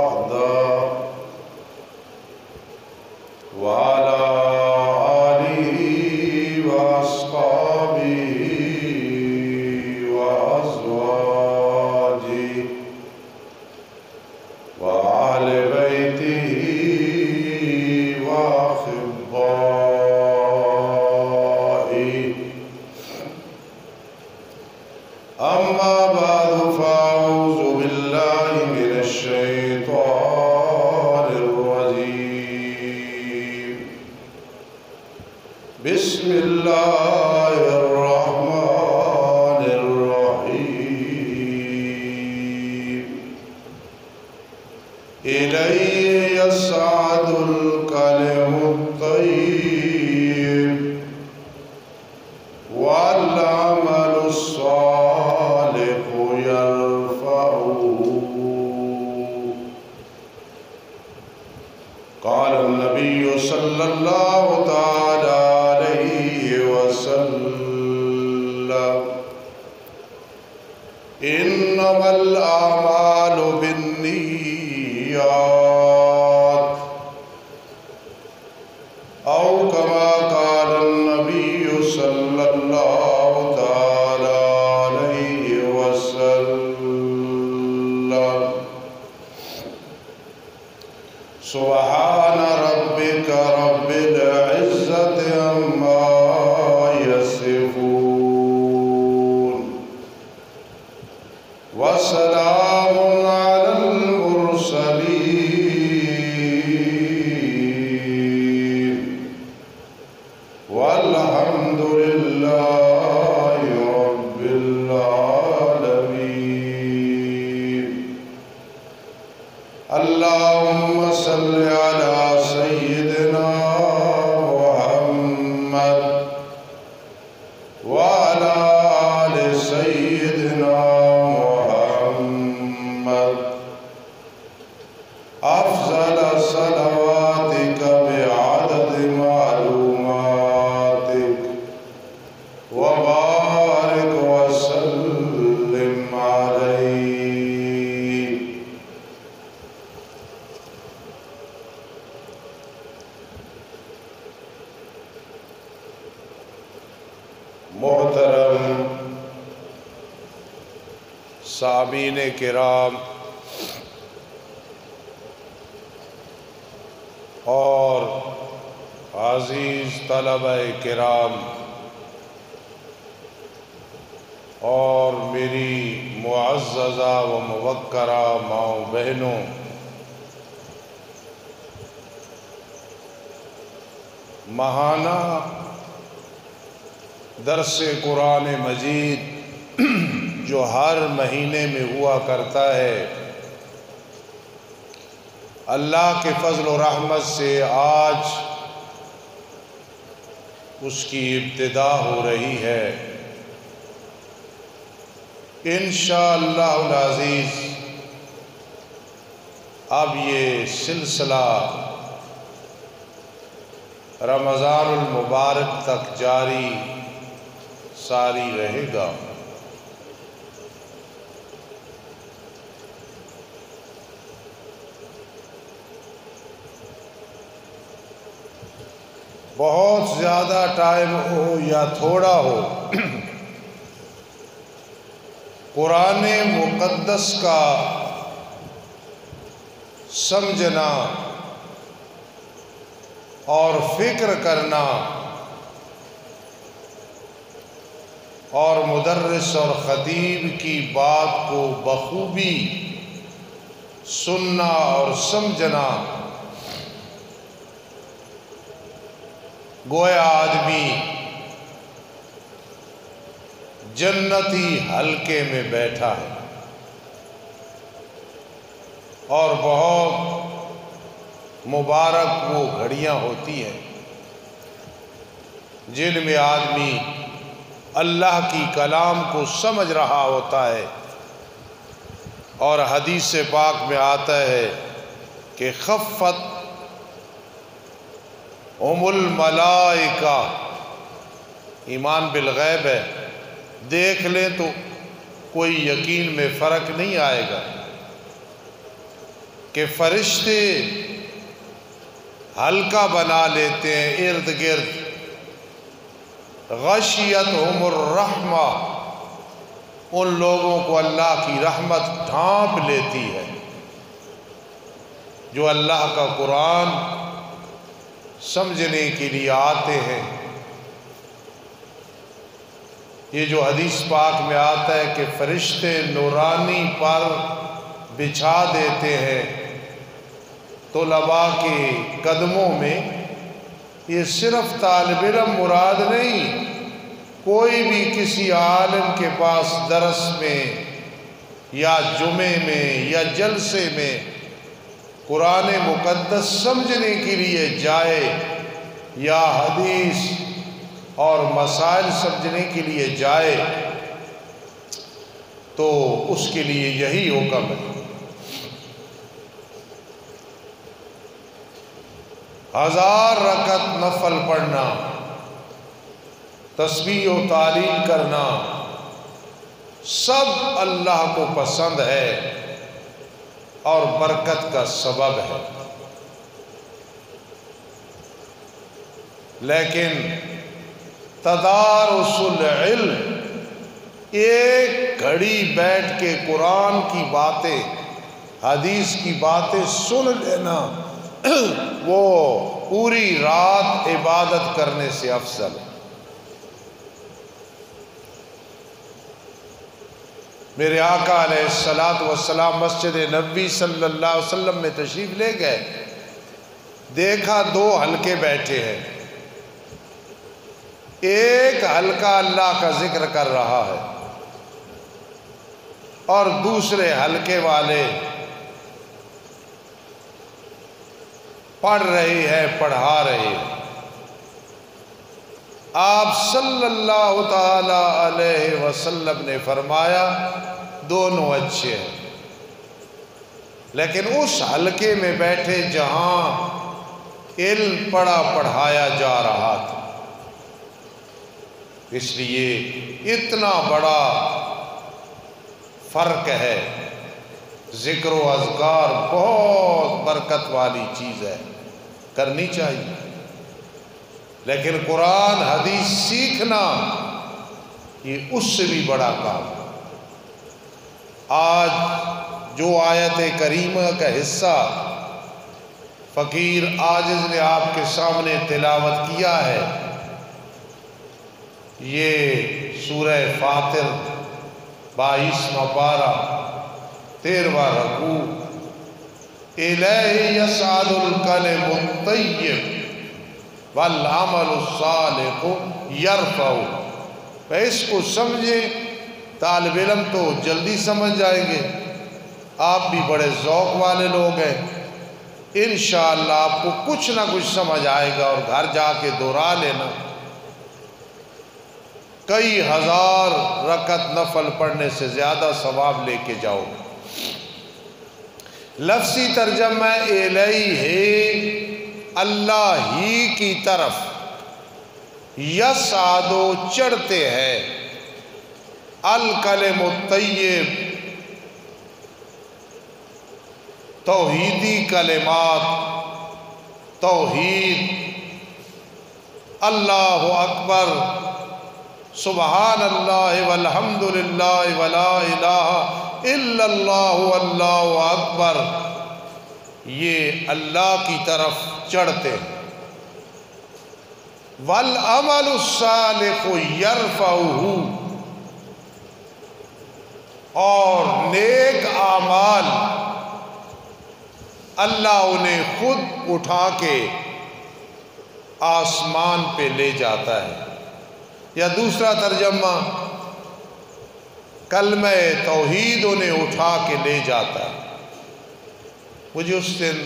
وحده وعلى آله وأصحابه وأزواجه وأهل بيته وأحبائه. أما بعد فأعوذ بالله من الشيطان الرجيم. بسم الله الرحمن الرحيم. إليه يصعد الكلم الطيب والعمل الصالح يرفعه. قال النبي صلى الله تعالى عليه وسلم: إنما الأعمال بالنيات، أو كما قال النبي صلى الله تعالى عليه وسلم. سبحان ربك رب العزة عما يصفون وسلام على المرسلين والحمد لله رب العالمين. اللهم صل على سيدنا محمد وعلى آل سيدنا محمد. أفضل صلواتك بعدد معلوماتك وبارك وسلم عليه. محترم سامعین کرام اور عزیز طلبہ کرام اور میری معززہ و موقرہ ماؤں بہنوں، ماہانہ درس قرآن مجید جو ہر مہینے میں ہوا کرتا ہے، اللہ کے فضل و رحمت سے آج اس کی ابتدا ہو رہی ہے۔ انشاءاللہ العزیز اب یہ سلسلہ رمضان المبارک تک جاری ساری رہے گا۔ بہت زیادہ ٹائم ہو یا تھوڑا ہو، قرآن مقدس کا سمجھنا اور فکر کرنا اور مدرس اور خطیب کی بات کو بخوبی سننا اور سمجھنا، گویا آدمی جنتی حلقے میں بیٹھا ہے۔ اور بہت مبارک وہ گھڑیاں ہوتی ہیں جن میں آدمی اللہ کی کلام کو سمجھ رہا ہوتا ہے، اور حدیث پاک میں آتا ہے کہ خفت الملائکہ، ایمان بالغیب ہے، دیکھ لیں تو کوئی یقین میں فرق نہیں آئے گا، کہ فرشتے حلقہ بنا لیتے ہیں ارد گرد، غشیتہم الرحمہ، ان لوگوں کو اللہ کی رحمت ڈھانپ لیتی ہے جو اللہ کا قرآن سمجھنے کے لیے آتے ہیں۔ یہ جو حدیث پاک میں آتا ہے کہ فرشتے نورانی پر بچھا دیتے ہیں طلباء کے قدموں میں، یہ صرف طالب علم مراد نہیں، کوئی بھی کسی عالم کے پاس درس میں یا جمعے میں یا جلسے میں قرآن مقدس سمجھنے کے لیے جائے یا حدیث اور مسائل سمجھنے کے لیے جائے تو اس کے لیے یہی حکم ہے۔ 1000 رکعت نفل پڑھنا، تسبیح و تعلیل کرنا سب اللہ کو پسند ہے اور برکت کا سبب ہے، لیکن تدارس العلم، ایک گھڑی بیٹھ کے قرآن کی باتیں حدیث کی باتیں سن لینا وہ پوری رات عبادت کرنے سے افضل ہے۔ میرے آقا علیہ الصلوۃ والسلام مسجد نبوی صلی اللہ علیہ وسلم میں تشریف لے گئے، دیکھا 2 حلقے بیٹھے ہیں، ایک حلقہ اللہ کا ذکر کر رہا ہے اور دوسرے حلقے والے پڑھ رہے ہیں، پڑھا رہے ہیں۔ آپ صلی اللہ تعالی علیہ وسلم نے فرمایا دونوں اچھے ہیں، لیکن اس حلقے میں بیٹھے جہاں علم پڑھایا جا رہا تھا، اس لیے اتنا بڑا فرق ہے۔ ذکر و اذکار بہت برکت والی چیز ہے، کرنی چاہیے، لیکن قرآن حدیث سیکھنا یہ اس سے بھی بڑا کام ہے۔ آج جو آیت کریمہ کا حصہ فقیر عاجز نے آپ کے سامنے تلاوت کیا ہے، یہ سورہ فاطر 22واں پارہ 13واں رکوع، الیہ یصعد الکلم الطیب والعمل الصالح یرفعہ۔ اس کو سمجھیں، طالب علم تو جلدی سمجھ جائیں گے، آپ بھی بڑے ذوق والے لوگ ہیں، انشاءاللہ آپ کو کچھ نہ کچھ سمجھ آئے گا اور گھر جا کے دہرا لینا، کئی 1000 رکعت نفل پڑھنے سے زیادہ ثواب لے کے جاؤ گے۔ لفظی ترجمہ الیہ، اللہ ہی کی طرف، یصعد چڑھتے ہیں، الکلم الطیب توحیدی کلمات، توحید، اللہ اکبر، سبحان اللہ والحمد للہ ولا الہ الا اللہ واللہ اکبر، یہ اللہ کی طرف چڑھتے ہیں۔ والعمل الصالح یرفعہ، اور نیک اعمال اللہ انہیں خود اٹھا کے آسمان پہ لے جاتا ہے۔ یا دوسرا ترجمہ، کلمہ توحید انہیں اٹھا کے لے جاتا ہے۔ مجھے اس دن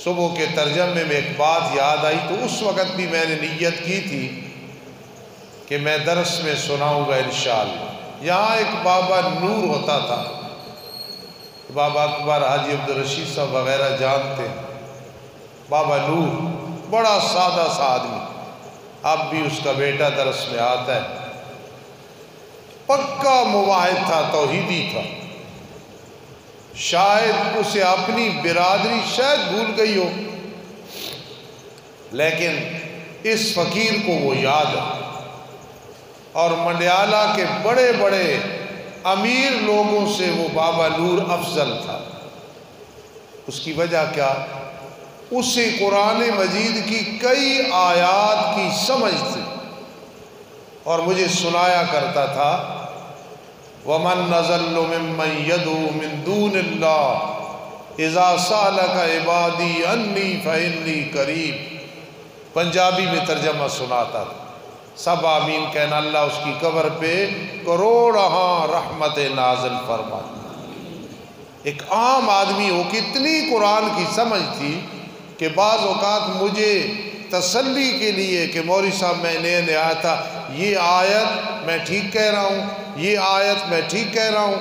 صبح کے ترجمے میں ایک بات یاد آئی، تو اس وقت بھی میں نے نیت کی تھی کہ میں درس میں سناؤں گا انشاءاللہ۔ یہاں ایک بابا نور ہوتا تھا، بابا اکبر، حاجی عبدالرشید صاحب وغیرہ جانتے ہیں، بابا نور بڑا سادہ سا آدمی، اب بھی اس کا بیٹا درس میں آتا ہے، پکا مواحد تھا، توحیدی تھا، شاید اسے اپنی برادری شاید بھول گئی ہو، لیکن اس فقیر کو وہ یاد ہے۔ اور منڈیالہ کے بڑے بڑے امیر لوگوں سے وہ بابا نور افضل تھا۔ اس کی وجہ کیا؟ اسے قرآن مجید کی کئی آیات کی سمجھ تھی، اور مجھے سنایا کرتا تھا وَمَن نَزَلُّ مِمَّن يَدْعُو مِن دُونِ اللَّهِ اِذَا سَأَلَكَ عِبَادِي عَنِّي فَإِنِّي قَرِيبٌ۔ پنجابی میں ترجمہ سناتا تھا، سب آمین کہنا، اللہ اس کی قبر پہ کروڑہاں رحمت نازل فرما۔ ایک عام آدمی ہو کہ اتنی قرآن کی سمجھ تھی کہ بعض اوقات مجھے تسلی کے لیے کہ مولوی صاحب میں نئے آیا تھا، یہ آیت میں ٹھیک کہہ رہا ہوں، یہ آیت میں ٹھیک کہہ رہا ہوں،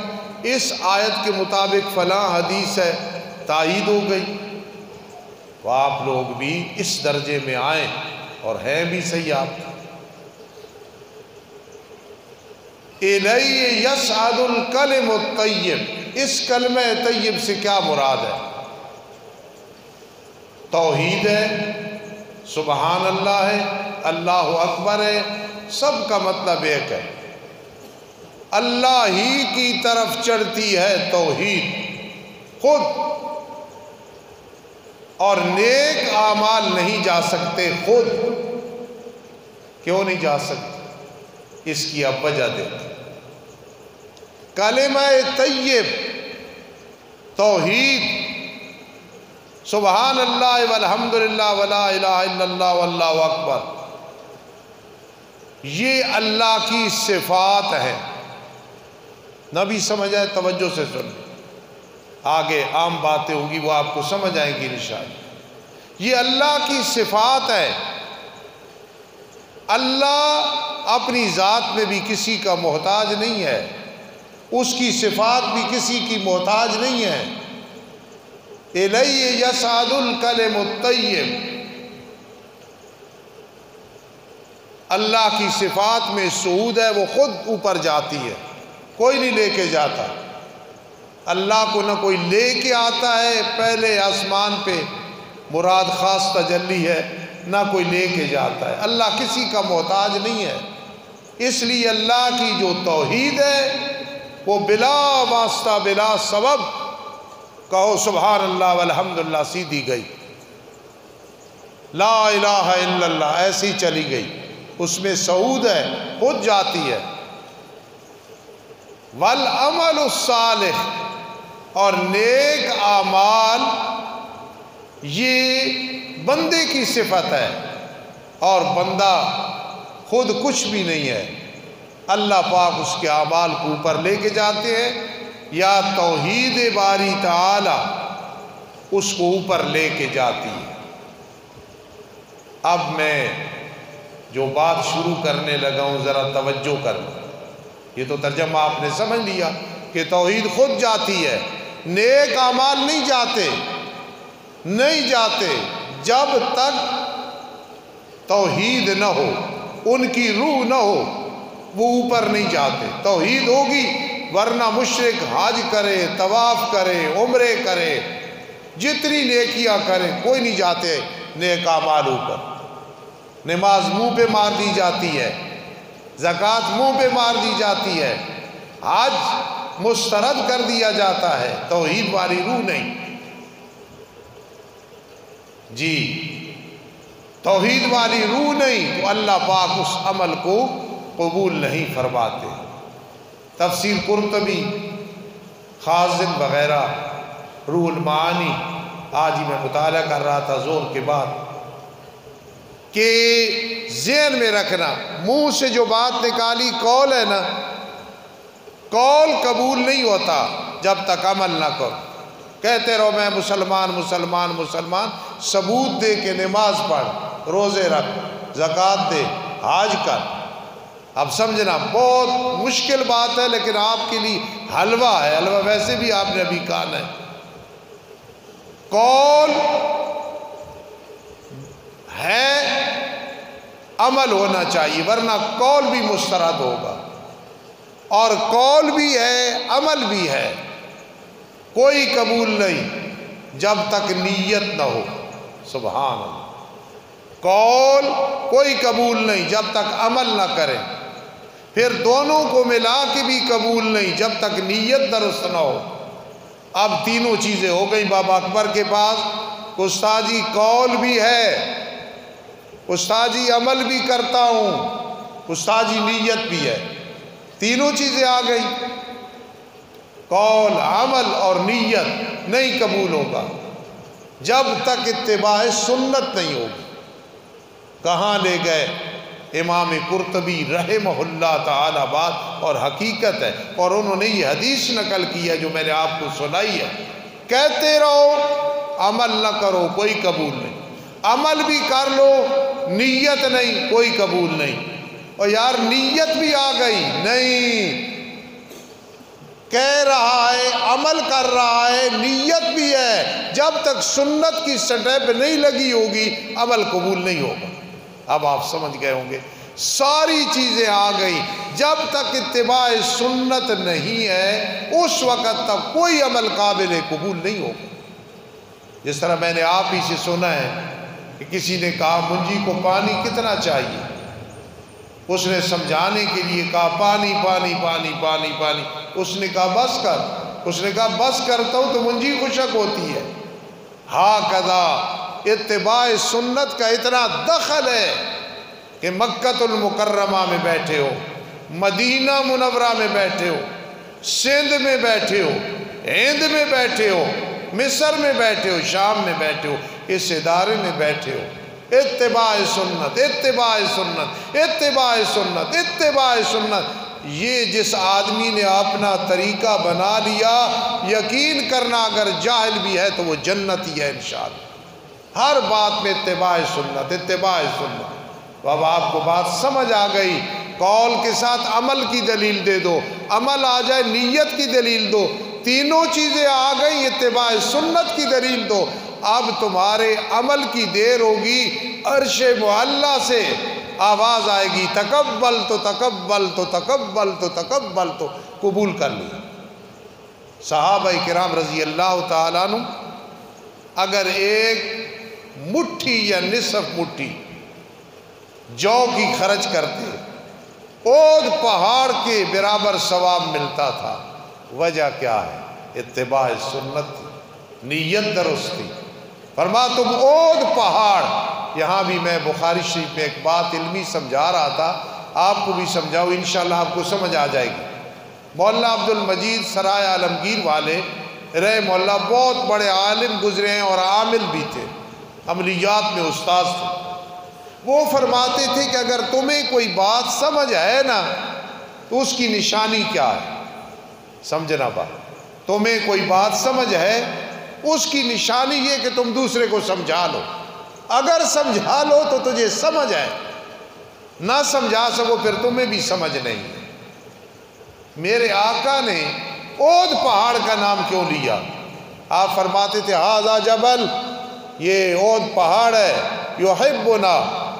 اس آیت کے مطابق فلاں حدیث ہے، تائید ہو گئی۔ تو آپ لوگ بھی اس درجے میں آئیں، اور ہیں بھی صحیح آپ۔ اِلَيْهِ يَصْعَدُ الْكَلِمُ الطَّيِّبُ، اس کلمہ طیب سے کیا مراد ہے؟ توحید ہے، سبحان اللہ ہے، اللہ اکبر ہے، سب کا مطلب ایک ہے، اللہ ہی کی طرف چڑھتی ہے توحید خود، اور نیک اعمال نہیں جا سکتے خود۔ کیوں نہیں جا سکتے؟ اس کی اب وجہ دیکھیں۔ کلمہ طیب، توحید، سبحان اللہ والحمدللہ ولا الہ الا اللہ واللہ اکبر، یہ اللہ کی صفات ہیں۔ نبی سمجھ آئے؟ توجہ سے سن، آگے عام باتیں ہوں گی وہ آپ کو سمجھ آئیں گی انشاءاللہ۔ یہ اللہ کی صفات ہے۔ اللہ اپنی ذات میں بھی کسی کا محتاج نہیں ہے، اس کی صفات بھی کسی کی محتاج نہیں ہے۔ اِلَيْهِ يَصْعَدُ الْكَلِمُ الطَّيِّبُ، اللہ کی صفات میں صعود ہے، وہ خود اوپر جاتی ہے، کوئی نہیں لے کے جاتا۔ اللہ کو نہ کوئی لے کے آتا ہے، پہلے آسمان پہ مراد خاص تجلی ہے، نہ کوئی لے کے جاتا ہے۔ اللہ کسی کا محتاج نہیں ہے، اس لیے اللہ کی جو توحید ہے وہ بلا واسطہ بلا سبب کہو سبحان اللہ والحمدللہ سیدھی گئی، لا الہ الا اللہ ایسی چلی گئی، اس میں صعود ہے، خود جاتی ہے۔ والعمل الصالح، اور نیک اعمال یہ بندے کی صفت ہے، اور بندہ خود کچھ بھی نہیں ہے، اللہ پاک اس کے اعمال کو اوپر لے کے جاتے ہیں، یا توحید باری تعالی اس کو اوپر لے کے جاتی ہے۔ اب میں جو بات شروع کرنے لگا ہوں ذرا توجہ کرنا، یہ تو ترجمہ آپ نے سمجھ لیا کہ توحید خود جاتی ہے، نیک اعمال نہیں جاتے، نہیں جاتے جب تک توحید نہ ہو، ان کی روح نہ ہو، وہ اوپر نہیں جاتے۔ توحید ہوگی ورنہ مشرک حج کرے، طواف کرے، عمرے کرے، جتنی نیکیاں کرے، کوئی نہیں جاتے نیک اعمال اوپر۔ نماز منہ پہ مار دی جاتی ہے، زکوٰۃ منہ پہ مار دی جاتی ہے، حج مسترد کر دیا جاتا ہے، توحید والی روح نہیں۔ جی توحید والی روح نہیں تو اللہ پاک اس عمل کو قبول نہیں فرماتے۔ تفسیر قرطبی، خازن وغیرہ، روح المعانی، آج ہی میں مطالعہ کر رہا تھا زور کے بعد، کہ ذہن میں رکھنا، منہ سے جو بات نکالی قول ہے نا، قول قبول نہیں ہوتا جب تک عمل نہ کرو۔ کہتے رہو میں مسلمان مسلمان مسلمان، ثبوت دے کے نماز پڑھ، روزے رکھ، زکوٰۃ دے، حج کر۔ اب سمجھنا بہت مشکل بات ہے، لیکن آپ کے لیے حلوہ ہے، حلوہ ویسے بھی آپ نے ابھی کھانا ہے۔ قول ہے، عمل ہونا چاہیے، ورنہ قول بھی مسترد ہوگا، اور قول بھی ہے عمل بھی ہے۔ کوئی قبول نہیں جب تک نیت نہ ہو۔ سبحان اللہ۔ قول کوئی قبول نہیں جب تک عمل نہ کریں، پھر دونوں کو ملا کے بھی قبول نہیں جب تک نیت درست نہ ہو۔ اب تینوں چیزیں ہو گئیں بابا اکبر کے پاس، استاد جی قول بھی ہے، استاد جی عمل بھی کرتا ہوں، استاد جی نیت بھی ہے، تینوں چیزیں آ گئیں۔ قول، عمل اور نیت نہیں قبول ہوگا جب تک اتباع سنت نہیں ہوگی۔ کہاں لے گئے امام قرطبی رحمہ اللہ تعالی بات، اور حقیقت ہے، اور انہوں نے یہ حدیث نقل کی ہے جو میں نے آپ کو سنائی ہے، کہتے رہو عمل نہ کرو کوئی قبول نہیں، عمل بھی کر لو نیت نہیں کوئی قبول نہیں۔ اور یار نیت بھی آ گئی نہیں، کہہ رہا ہے عمل کر رہا ہے نیت بھی ہے، جب تک سنت کی سطح پہ نہیں لگی ہوگی عمل قبول نہیں ہوگا۔ اب آپ سمجھ گئے ہوں گے، ساری چیزیں آ گئی، جب تک اتباع سنت نہیں ہے اس وقت تک کوئی عمل قابل قبول نہیں ہوگا۔ جس طرح میں نے آپ ہی سے سنا ہے کہ کسی نے کہا منجی کو پانی کتنا چاہیے، اس نے سمجھانے کے لیے کہا پانی پانی پانی پانی پانی، اس نے کہا بس کر، اس نے کہا بس کرتا ہوں تو منجی خشک ہوتی ہے۔ ہاں کذا اتباع سنت کا اتنا دخل ہے کہ مکہ المکرمہ میں بیٹھے ہو، مدینہ منورہ میں بیٹھے ہو، سندھ میں بیٹھے ہو، ہند میں بیٹھے ہو، مصر میں بیٹھے ہو، شام میں بیٹھے ہو، اس ادارے میں بیٹھے ہو، اتباع سنت اتباع سنت اتباع سنت اتباع سنت، یہ جس آدمی نے اپنا طریقہ بنا لیا، یقین کرنا اگر جاہل بھی ہے تو وہ جنتی ہے انشاءاللہ۔ ہر بات میں اتباع سنت اتباع سنت۔ تو اب آپ کو بات سمجھ آ گئی، قول کے ساتھ عمل کی دلیل دے دو، عمل آ جائے نیت کی دلیل دو، تینوں چیزیں آ گئی، اتباع سنت کی دلیل دو۔ اب تمہارے عمل کی دیر ہوگی، عرش معلی سے آواز آئے گی تقبل تو تقبل تو تقبل تو تقبل تو، قبول کر لیا۔ صحابہ کرام رضی اللہ تعالیٰ عنہ اگر ایک مٹھی یا نصف مٹھی جو کی خرچ کرتے اود پہاڑ کے برابر ثواب ملتا تھا۔ وجہ کیا ہے؟ اتباع سنت، نیت درست تھی۔ فرما تم اود پہاڑ، یہاں بھی میں بخاری شریف میں ایک بات علمی سمجھا رہا تھا، آپ کو بھی سمجھاؤ انشاءاللہ آپ کو سمجھ آ جائے گی۔ مولانا عبد المجید سرائے عالمگیر والے رحمہ اللہ بہت بڑے عالم گزرے ہیں اور عامل بھی تھے، عملیات میں استاذ تھے۔ وہ فرماتے تھے کہ اگر تمہیں کوئی بات سمجھ ہے نا تو اس کی نشانی کیا ہے؟ سمجھنا بات، تمہیں کوئی بات سمجھ ہے اس کی نشانی یہ کہ تم دوسرے کو سمجھا لو، اگر سمجھا لو تو تجھے سمجھ ہے، نہ سمجھا سکو پھر تمہیں بھی سمجھ نہیں۔ میرے آقا نے اود پہاڑ کا نام کیوں لیا؟ آپ فرماتے تھے ھذا جبل، یہ اود پہاڑ ہے، یحبنا،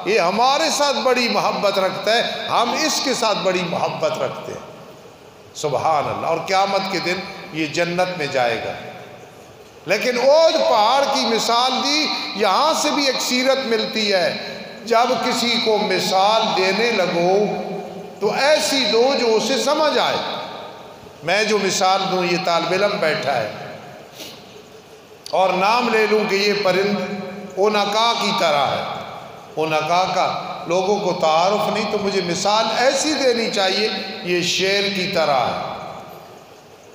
یہ ہمارے ساتھ بڑی محبت رکھتا ہے، ہم اس کے ساتھ بڑی محبت رکھتے ہیں۔ سبحان اللہ۔ اور قیامت کے دن یہ جنت میں جائے گا۔ لیکن اود پہاڑ کی مثال دی، یہاں سے بھی ایک سیرت ملتی ہے، جب کسی کو مثال دینے لگو تو ایسی دو جو اسے سمجھ آئے۔ میں جو مثال دوں، یہ طالب علم بیٹھا ہے اور نام لے لوں کہ یہ پرند اونکا کی طرح ہے، اونکا کا لوگوں کو تعارف نہیں، تو مجھے مثال ایسی دینی چاہیے، یہ شیر کی طرح ہے،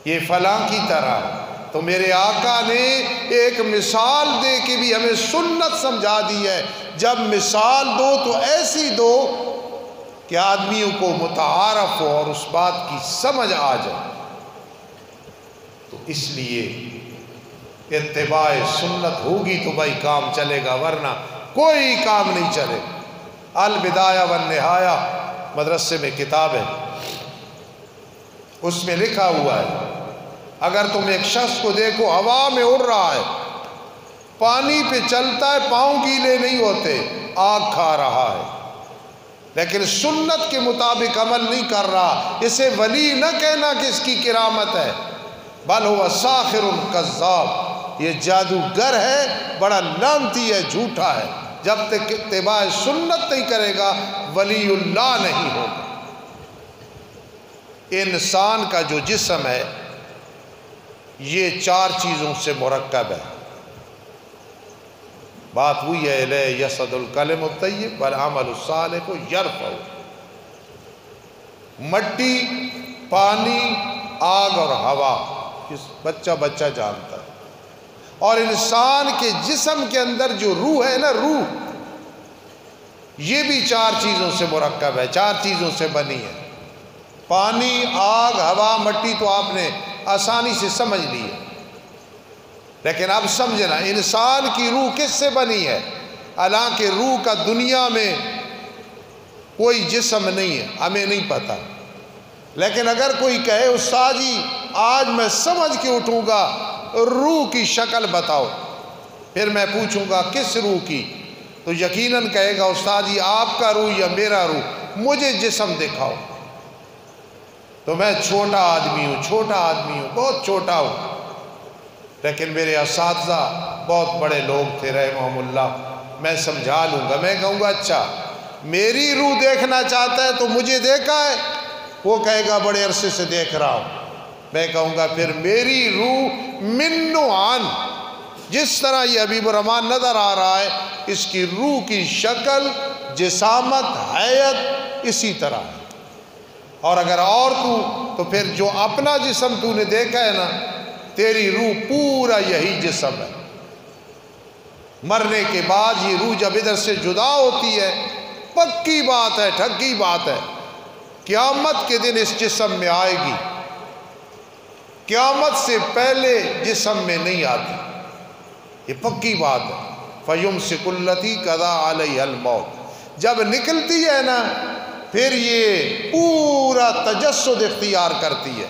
یہ فلاں کی طرح ہے۔ تو میرے آقا نے ایک مثال دے کے بھی ہمیں سنت سمجھا دی ہے، جب مثال دو تو ایسی دو کہ آدمیوں کو متعارف ہو اور اس بات کی سمجھ آ جائے۔ تو اس لیے اتباع سنت ہوگی تو بھائی کام چلے گا، ورنہ کوئی کام نہیں چلے۔ البدایہ والنہایہ مدرسے میں کتاب ہے، اس میں لکھا ہوا ہے اگر تم ایک شخص کو دیکھو ہوا میں اڑ رہا ہے، پانی پہ چلتا ہے، پاؤں گیلے نہیں ہوتے، آگ کھا رہا ہے، لیکن سنت کے مطابق عمل نہیں کر رہا، اسے ولی نہ کہنا کہ اس کی کرامت ہے، بل هو ساخر کذاب، یہ جادوگر ہے، بڑا لعنتی ہے، جھوٹا ہے۔ جب تک اتباع سنت نہیں کرے گا ولی اللہ نہیں ہوگا۔ انسان کا جو جسم ہے یہ 4 چیزوں سے مرکب ہے۔ بات ہوئی ہے الیہ یصعد الکلم الطیب والعمل الصالح یرفعہ، مٹی، پانی، آگ اور ہوا، بچہ جانتا ہے۔ اور انسان کے جسم کے اندر جو روح ہے نا، روح یہ بھی 4 چیزوں سے مرکب ہے، 4 چیزوں سے بنی ہے۔ پانی، آگ، ہوا، مٹی تو آپ نے آسانی سے سمجھ لی ہے، لیکن اب سمجھنا انسان کی روح کس سے بنی ہے؟ حالانکہ روح کا دنیا میں کوئی جسم نہیں ہے، ہمیں نہیں پتا، لیکن اگر کوئی کہے استاد جی آج میں سمجھ کے اٹھوں گا روح کی شکل بتاؤ، پھر میں پوچھوں گا کس روح کی، تو یقیناً کہے گا استاد جی آپ کا روح یا میرا روح، مجھے جسم دکھاؤ۔ تو میں چھوٹا آدمی ہوں، بہت چھوٹا ہوں، لیکن میرے اساتذہ بہت بڑے لوگ تھے رحمہم اللہ، میں سمجھا لوں گا، میں کہوں گا اچھا میری روح دیکھنا چاہتا ہے تو مجھے دیکھا ہے؟ وہ کہے گا بڑے عرصے سے دیکھ رہا ہوں۔ میں کہوں گا پھر میری روح من عن، جس طرح یہ حبیب الرحمن نظر آ رہا ہے اس کی روح کی شکل، جسامت، حیت اسی طرح ہے۔ اور اگر اور تو پھر جو اپنا جسم تو نے دیکھا ہے نا، تیری روح پورا یہی جسم ہے۔ مرنے کے بعد یہ روح جب ادھر سے جدا ہوتی ہے، پکی بات ہے، ٹھگی بات ہے، قیامت کے دن اس جسم میں آئے گی، قیامت سے پہلے جسم میں نہیں آتی، یہ پکی بات ہے۔ فَيُمْسِكُ الَّتِي قَضَىٰ عَلَيْهَا الْمَوْتِ، جب نکلتی ہے نا پھر یہ پورا تجسد اختیار کرتی ہے۔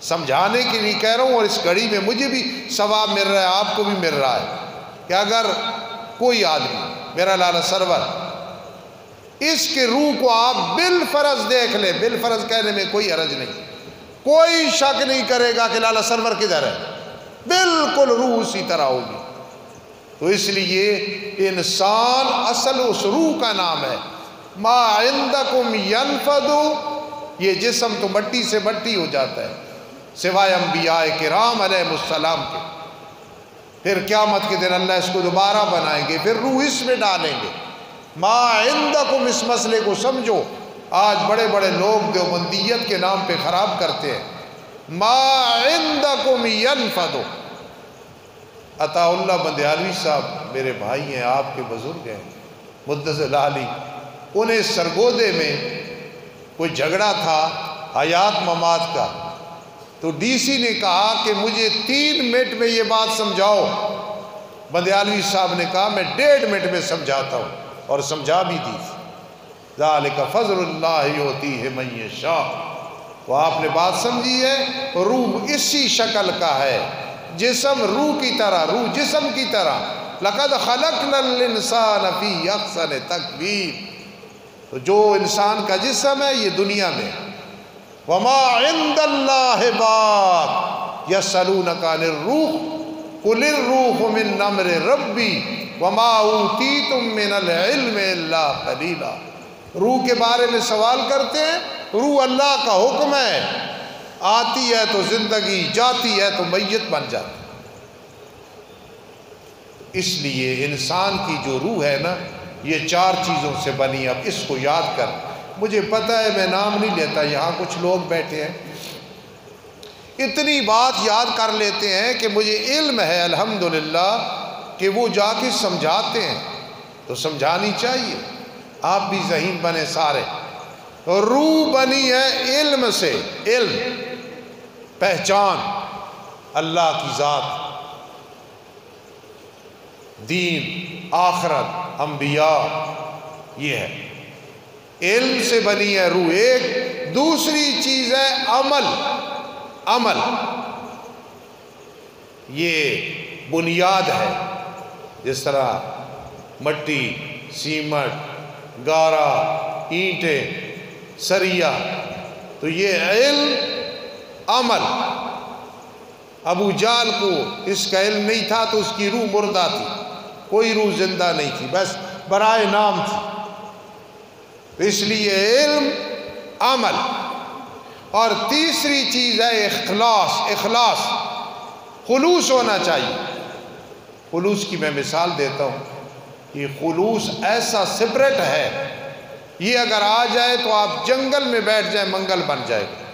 سمجھانے کے لیے کہہ رہا ہوں، اور اس گھڑی میں مجھے بھی ثواب مل رہا ہے، آپ کو بھی مل رہا ہے، کہ اگر کوئی آدمی، میرا لالا سرور، اس کے روح کو آپ بالفرض دیکھ لیں، بالفرض کہنے میں کوئی حرج نہیں، کوئی شک نہیں کرے گا کہ لالا سرور کدھر ہے، بالکل روح اسی طرح ہوگی۔ تو اس لیے انسان اصل اس روح کا نام ہے۔ ما عندکم ینفد، یہ جسم تو مٹی سے مٹی ہو جاتا ہے سوائے انبیاء کرام علیہ السلام کے، پھر قیامت کے دن اللہ اس کو دوبارہ بنائیں گے، پھر روح اس میں ڈالیں گے۔ ما عندکم، اس مسئلے کو سمجھو، آج بڑے بڑے لوگ دیوبندیت کے نام پہ خراب کرتے ہیں۔ ما عندکم ینفد، عطا اللہ بندیالوی صاحب میرے بھائی ہیں، آپ کے بزرگ ہیں، مدثر علی، انہیں سرگودے میں کوئی جھگڑا تھا حیات ممات کا، تو ڈی سی نے کہا کہ مجھے 3 منٹ میں یہ بات سمجھاؤ۔ بندیالوی صاحب نے کہا میں 1.5 منٹ میں سمجھاتا ہوں، اور سمجھا بھی دی۔ ذالک فضل اللہ یؤتیہ من یشاء، وہ آپ نے بات سمجھی ہے، روح اسی شکل کا ہے، جسم روح کی طرح، روح جسم کی طرح۔ لقد خلقنا الانسان فی احسن تقویم، تو جو انسان کا جسم ہے یہ دنیا میں۔ وما عند اللہ باق یسألونک عن الروح قل الروح من امر ربی وما اوتیتم من العلم الا قلیلا، روح کے بارے میں سوال کرتے ہیں، روح اللہ کا حکم ہے، آتی ہے تو زندگی، جاتی ہے تو میت بن جاتی۔ اس لیے انسان کی جو روح ہے نا یہ 4 چیزوں سے بنی۔ اب اس کو یاد کر، مجھے پتہ ہے میں نام نہیں لیتا، یہاں کچھ لوگ بیٹھے ہیں اتنی بات یاد کر لیتے ہیں کہ مجھے علم ہے الحمدللہ کہ وہ جا کے سمجھاتے ہیں، تو سمجھانی چاہیے، آپ بھی ذہین بنے سارے۔ روح بنی ہے علم سے، علم، پہچان اللہ کی ذات، دین، آخرت، انبیاء، یہ ہے علم سے بنی ہے روح۔ ایک دوسری چیز ہے عمل، عمل یہ بنیاد ہے، جس طرح مٹی، سیمٹ، گارا، اینٹیں، سریا، تو یہ علم، عمل، ابو جہل کو اس کا علم نہیں تھا تو اس کی روح مردہ تھی، کوئی روح زندہ نہیں تھی، بس برائے نام تھی۔ اس لیے علم، عمل، اور تیسری چیز ہے اخلاص، خلوص ہونا چاہیے۔ خلوص کی میں مثال دیتا ہوں، یہ خلوص ایسا سپرٹ ہے، یہ اگر آ جائے تو آپ جنگل میں بیٹھ جائیں منگل بن جائے گا،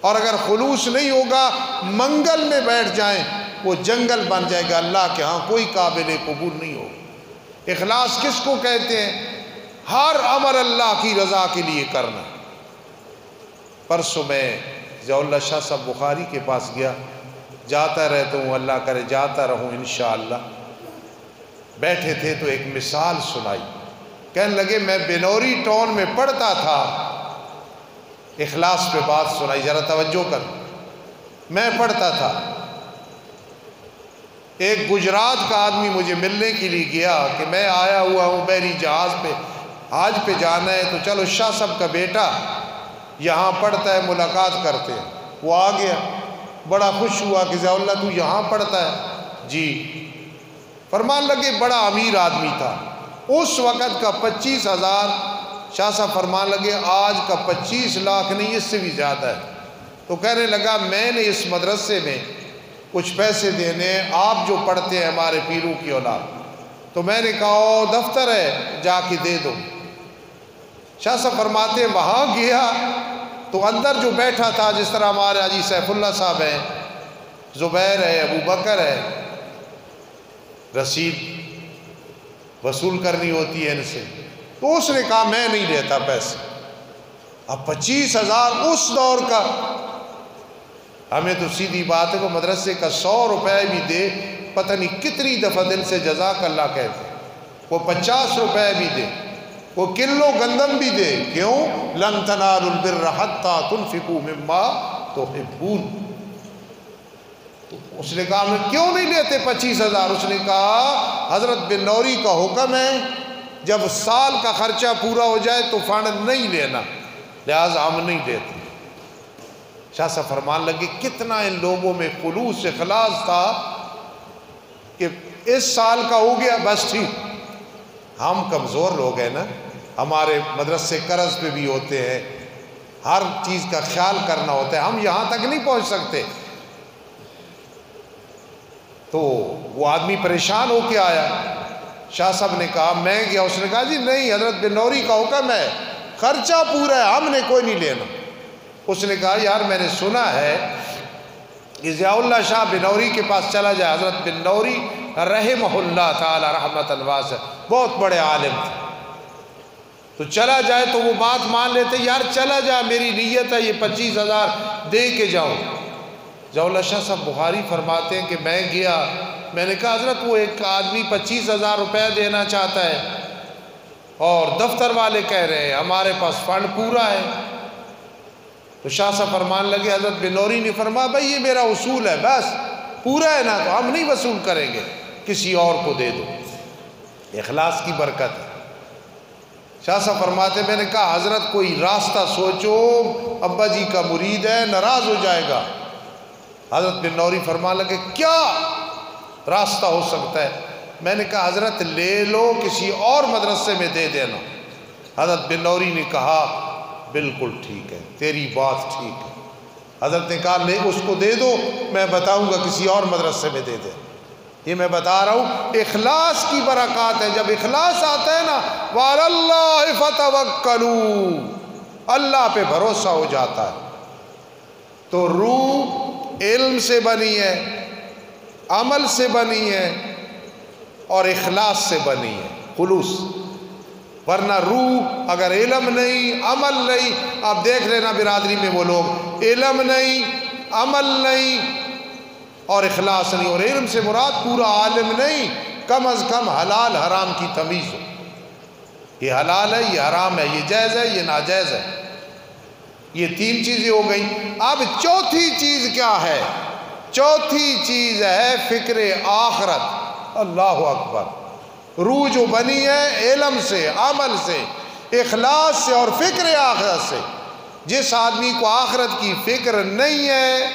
اور اگر خلوص نہیں ہوگا منگل میں بیٹھ جائیں وہ جنگل بن جائے گا، اللہ کے ہاں کوئی قابل قبول نہیں ہوگا۔ اخلاص کس کو کہتے ہیں؟ ہر عمل اللہ کی رضا کے لیے کرنا۔ پرسوں میں ضیاء اللہ شاہ صاحب بخاری کے پاس گیا، جاتا رہتا ہوں، اللہ کرے جاتا رہوں انشاءاللہ۔ بیٹھے تھے تو ایک مثال سنائی، کہنے لگے میں بنوری ٹاؤن میں پڑھتا تھا، اخلاص پہ بات سنائی، ذرا توجہ کر۔ میں پڑھتا تھا، ایک گجرات کا آدمی مجھے ملنے کے لیے گیا کہ میں آیا ہوا ہوں بحری جہاز پہ، حج پہ جانا ہے، تو چلو شاہ صاحب کا بیٹا یہاں پڑھتا ہے، ملاقات کرتے ہیں۔ وہ آ گیا، بڑا خوش ہوا کہ ضیاء اللہ تو یہاں پڑھتا ہے؟ جی۔ فرمان لگے بڑا امیر آدمی تھا، اس وقت کا 25,000، شاہ صاحب فرمان لگے آج کا 25 لاکھ نہیں، اس سے بھی زیادہ ہے۔ تو کہنے لگا میں نے اس مدرسے میں کچھ پیسے دینے، آپ جو پڑھتے ہیں ہمارے پیروں کی اولاد، تو میں نے کہا دفتر ہے جا کے دے دو۔ شاہ صاحب فرماتے ہیں وہاں گیا تو اندر جو بیٹھا تھا، جس طرح ہمارے حاجی سیف اللہ صاحب ہیں، زبیر ہے، ابو بکر ہے، رسید وصول کرنی ہوتی ہے ان سے، تو اس نے کہا میں نہیں لیتا پیسے۔ اب 25,000 اس دور کا، ہمیں تو سیدھی بات ہے وہ مدرسے کا 100 روپے بھی دے، پتہ نہیں کتنی دفعہ دل سے جزاک اللہ کہتے ہیں، وہ 50 روپے بھی دے، وہ کلو گندم بھی دے، کیوں؟ لن تنالوا البر حتی تنفقوا مما تحبون۔ اس نے کہا میں کیوں نہیں لیتے 25,000؟ اس نے کہا حضرت بن نوری کا حکم ہے جب سال کا خرچہ پورا ہو جائے تو فنڈ نہیں لینا، لہذا ہم نہیں دیتے۔ شاہ صاحب فرمان لگے کتنا ان لوگوں میں خلوص اخلاص تھا کہ اس سال کا ہو گیا بس ٹھیک۔ ہم کمزور لوگ ہیں نا، ہمارے مدرسے قرض پہ بھی ہوتے ہیں، ہر چیز کا خیال کرنا ہوتا ہے، ہم یہاں تک نہیں پہنچ سکتے۔ تو وہ آدمی پریشان ہو کے آیا، شاہ صاحب نے کہا میں گیا، اس نے کہا جی نہیں حضرت بن نوری کا حکم ہے، خرچہ پورا ہے، ہم نے کوئی نہیں لینا۔ اس نے کہا یار میں نے سنا ہے کہ ضیاء اللہ شاہ بن نوری کے پاس چلا جائے، حضرت بن نوری رحمہ اللہ تعالی رحمت واسعہ بہت بڑے عالم تھے، تو چلا جائے تو وہ بات مان لیتے، یار چلا جا میری نیت ہے یہ 25,000 دے کے جاؤں۔ ضیاء اللہ شاہ صاحب بخاری فرماتے ہیں کہ میں گیا، میں نے کہا حضرت وہ ایک آدمی 25,000 روپے دینا چاہتا ہے اور دفتر والے کہہ رہے ہیں ہمارے پاس فنڈ پورا ہے۔ تو شاہ صاحب فرمان لگے، حضرت بن نوری نے فرمایا بھائی یہ میرا اصول ہے، بس پورا ہے نا تو ہم نہیں وصول کریں گے، کسی اور کو دے دو۔ اخلاص کی برکت ہے۔ شاہ صاحب فرماتے میں نے کہا حضرت کوئی راستہ سوچو، ابا جی کا مرید ہے ناراض ہو جائے گا۔ حضرت بن نوری فرمان لگے کیا راستہ ہو سکتا ہے؟ میں نے کہا حضرت لے لو کسی اور مدرسے میں دے دینا۔ حضرت بن نوری نے کہا بالکل ٹھیک ہے، تیری بات ٹھیک ہے۔ حضرت نے کہا لے اس کو دے دو، میں بتاؤں گا کسی اور مدرسے میں دے دے۔ یہ میں بتا رہا ہوں اخلاص کی برکات ہے، جب اخلاص آتا ہے نا وَعَلَى اللَّهِ فَتَوَكَّلُوا، اللہ پہ بھروسہ ہو جاتا ہے۔ تو روح علم سے بنی ہے، عمل سے بنی ہے اور اخلاص سے بنی ہے، خلوص۔ ورنہ روح اگر علم نہیں عمل نہیں، آپ دیکھ لینا برادری میں وہ لوگ علم نہیں عمل نہیں اور اخلاص نہیں، اور علم سے مراد پورا عالم نہیں، کم از کم حلال حرام کی تمیز ہو، یہ حلال ہے یہ حرام ہے، یہ جائز ہے یہ ناجائز ہے۔ یہ 3 چیزیں ہو گئیں۔ اب چوتھی چیز کیا ہے؟ چوتھی چیز ہے فکر آخرت۔ اللہ اکبر۔ روح جو بنی ہے علم سے، عمل سے، اخلاص سے اور فکر آخرت سے۔ جس آدمی کو آخرت کی فکر نہیں ہے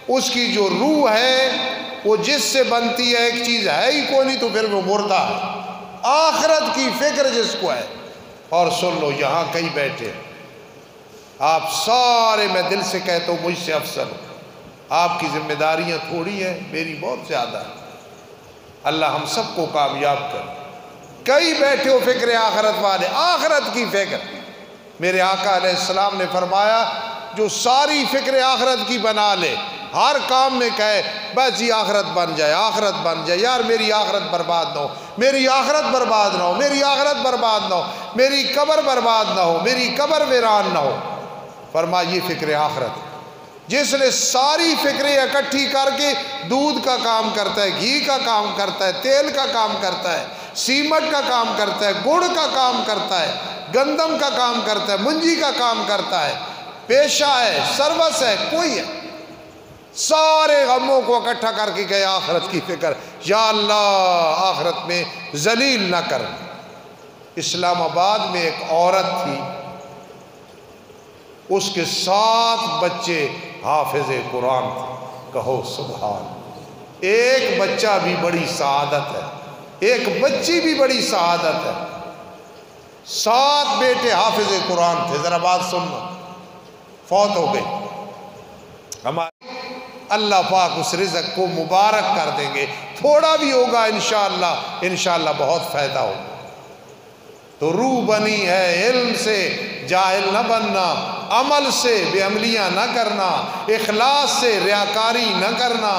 اس کی جو روح ہے وہ جس سے بنتی ہے، ایک چیز ہے ہی کوئی نہیں تو پھر وہ مردہ ہے۔ آخرت کی فکر جس کو ہے، اور سن لو یہاں کئی بیٹھے آپ سارے، میں دل سے کہتا ہوں مجھ سے افضل ہوں، آپ کی ذمہ داریاں تھوڑی ہیں، میری بہت زیادہ ہے۔ اللہ ہم سب کو کامیاب کر۔ کئی بیٹھے ہو فکر آخرت والے، آخرت کی فکر۔ میرے آقا علیہ السلام نے فرمایا جو ساری فکر آخرت کی بنا لے، ہر کام میں کہے بس یہ آخرت بن جائے، آخرت بن جائے، یار میری آخرت برباد نہ ہو، میری آخرت برباد نہ ہو، میری آخرت برباد نہ ہو، میری قبر برباد نہ ہو، میری قبر ویران نہ ہو۔ فرمایا یہ فکر آخرت۔ جس نے ساری فکریں اکٹھی کر کے دودھ کا کام کرتا ہے، گھی کا کام کرتا ہے، تیل کا کام کرتا ہے، سیمٹ کا کام کرتا ہے، گڑ کا کام کرتا ہے، گندم کا کام کرتا ہے، منجی کا کام کرتا ہے، پیشہ ہے، سروس ہے، کوئی ہے، سارے غموں کو اکٹھا کر کے گئے آخرت کی فکر، یا اللہ آخرت میں ذلیل نہ کر۔ اسلام آباد میں ایک عورت تھی، اس کے 7 بچے حافظ قرآن تھے، کہو سبحان۔ ایک بچہ بھی بڑی سعادت ہے، ایک بچی بھی بڑی سعادت ہے۔ 7 بیٹے حافظ قرآن تھے، ذرا بات سننا، فوت ہو گئی۔ ہمارے اللہ پاک اس رزق کو مبارک کر دیں گے، تھوڑا بھی ہوگا انشاءاللہ بہت فائدہ ہوگا۔ تو روح بنی ہے علم سے جاہل نہ بننا، عمل سے بے عملیاں نہ کرنا، اخلاص سے ریاکاری نہ کرنا،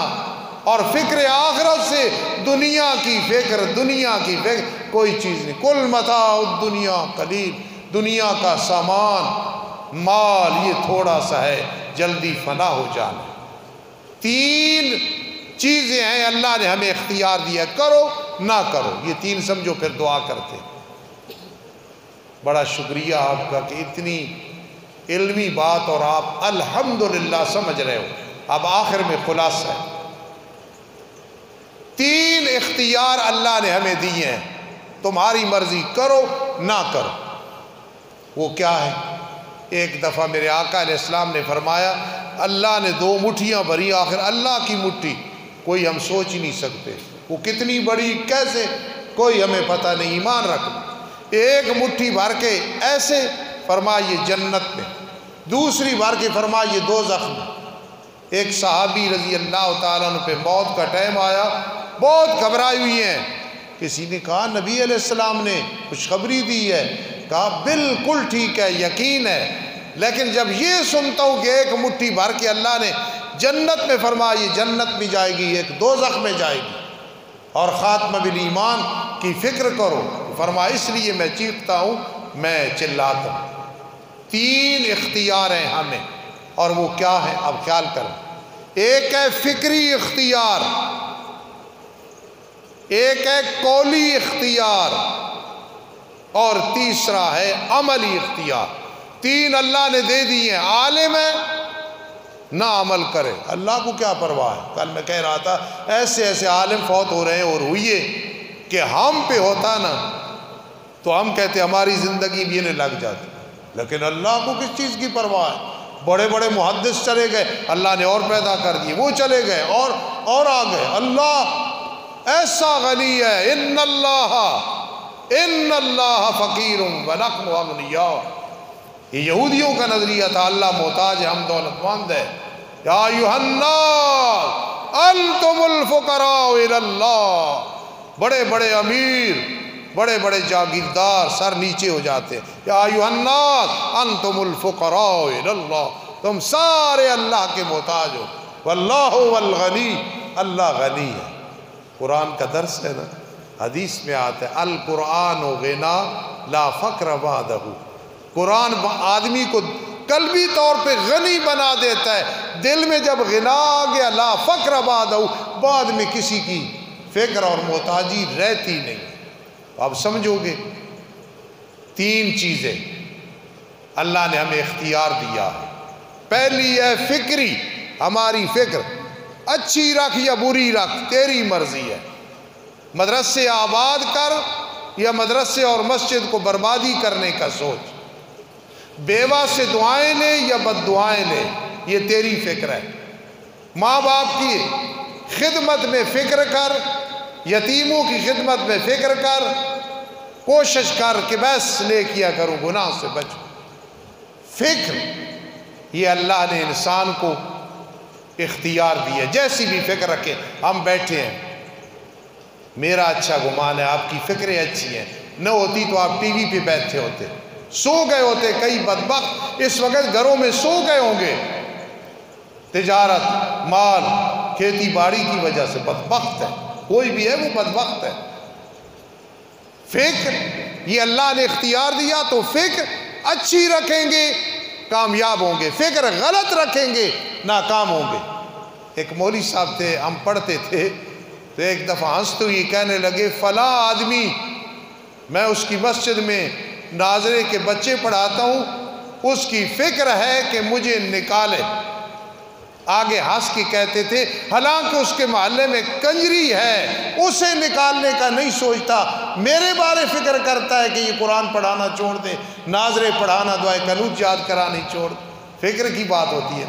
اور فکر آخرت سے دنیا کی فکر کوئی چیز نہیں۔ کل متاع الدنیا قلیل، دنیا کا سامان مال یہ تھوڑا سا ہے، جلدی فنا ہو جانا۔ 3 چیزیں ہیں اللہ نے ہمیں اختیار دیا، کرو نہ کرو، یہ 3 سمجھو پھر دعا کرتے۔ بڑا شکریہ آپ کا کہ اتنی علمی بات اور آپ الحمدللہ سمجھ رہے ہو۔ اب آخر میں خلاصہ ہے، 3 اختیار اللہ نے ہمیں دیے ہیں، تمہاری مرضی کرو نہ کرو۔ وہ کیا ہے؟ ایک دفعہ میرے آقا علیہ السلام نے فرمایا اللہ نے 2 مٹھیاں بھری، آخر اللہ کی مٹھی کوئی ہم سوچ ہی نہیں سکتے، وہ کتنی بڑی کیسے کوئی ہمیں پتہ نہیں، ایمان رکھنا۔ ایک مٹھی بھر کے ایسے فرمایا یہ جنت میں، دوسری بھر کے فرمایا یہ دوزخ میں۔ ایک صحابی رضی اللہ تعالیٰ عنہ پہ موت کا ٹائم آیا، بہت گھبرائی ہوئی ہیں۔ کسی نے کہا نبی علیہ السلام نے خوشخبری دی ہے، کہا بالکل ٹھیک ہے، یقین ہے، لیکن جب یہ سنتا ہوں کہ ایک مٹھی بھر کے اللہ نے جنت میں فرمایا یہ جنت میں جائے گی، ایک دوزخ میں جائے گی، اور خاتمہ بالایمان کی فکر کرو، فرمایا اس لیے میں چیختا ہوں، میں چلاتا ہوں۔ 3 اختیار ہیں ہمیں، اور وہ کیا ہے اب خیال کریں۔ ایک ہے فکری اختیار، ایک ہے قولی اختیار، اور تیسرا ہے عملی اختیار۔ 3 اللہ نے دے دی ہیں، عالم ہے نہ عمل کرے، اللہ کو کیا پرواہ ہے۔ کل میں کہہ رہا تھا ایسے ایسے عالم فوت ہو رہے ہیں، اور ہوئیے کہ ہم پہ ہوتا نا تو ہم کہتے ہماری زندگی بھی انہیں لگ جاتی، لیکن اللہ کو کس چیز کی پرواہ ہے۔ بڑے بڑے محدث چلے گئے، اللہ نے اور پیدا کر دیے، وہ چلے گئے اور آ گئے۔ اللہ ایسا غنی ہے، ان اللہ فقیر ونحن اغنیاء۔ یہ یہودیوں کا نظریہ تھا، اللہ محتاج ہے، ہم دولت مند ہے۔ یا ایھا الناس انتم الفقراء الی اللہ۔ بڑے بڑے امیر، بڑے بڑے جاگیردار سر نیچے ہو جاتے ہیں، یا ایھا الناس انتم الفقراء الی اللہ، تم سارے اللہ کے محتاج ہو، واللہ هو الغنی، اللہ غنی ہے۔ قرآن کا درس ہے نا، حدیث میں آتا ہے القرآن غنا لا فقر بعدہ۔ قرآن آدمی کو قلبی طور پہ غنی بنا دیتا ہے، دل میں جب غنا آ گیا لا فقر بعدہ، بعد میں کسی کی فکر اور محتاجی رہتی نہیں۔ آپ سمجھو گے 3 چیزیں اللہ نے ہمیں اختیار دیا ہے۔ پہلی ہے فکری، ہماری فکر اچھی رکھ یا بری رکھ تیری مرضی ہے، مدرسے آباد کر یا مدرسے اور مسجد کو بربادی کرنے کا سوچ، بیوہ سے دعائیں لے یا بد دعائیں لے، یہ تیری فکر ہے۔ ماں باپ کی خدمت میں فکر کر، یتیموں کی خدمت میں فکر کر، کوشش کر کہ بس لے کیا کروں، گناہ سے بچوں۔ فکر یہ اللہ نے انسان کو اختیار دیا، جیسی بھی فکر رکھے۔ ہم بیٹھے ہیں، میرا اچھا گمان ہے آپ کی فکریں اچھی ہیں، نہ ہوتی تو آپ ٹی وی پہ بیٹھے ہوتے، سو گئے ہوتے۔ کئی بدبخت اس وقت گھروں میں سو گئے ہوں گے، تجارت، مال، کھیتی باڑی کی وجہ سے بدبخت ہے، کوئی بھی ہے وہ بدبخت ہے۔ فکر یہ اللہ نے اختیار دیا، تو فکر اچھی رکھیں گے کامیاب ہوں گے، فکر غلط رکھیں گے ناکام ہوں گے۔ ایک مولوی صاحب تھے، ہم پڑھتے تھے، تو ایک دفعہ ہنستے ہوئے کہنے لگے، فلاں آدمی، میں اس کی مسجد میں ناظرے کے بچے پڑھاتا ہوں، اس کی فکر ہے کہ مجھے نکالے۔ آگے ہنس کے کہتے تھے، حالانکہ اس کے محلے میں کنجری ہے، اسے نکالنے کا نہیں سوچتا، میرے بارے فکر کرتا ہے کہ یہ قرآن پڑھانا چھوڑ دے، ناظرے پڑھانا، دعائے قنوت یاد کرانی چھوڑ دے۔ فکر کی بات ہوتی ہے۔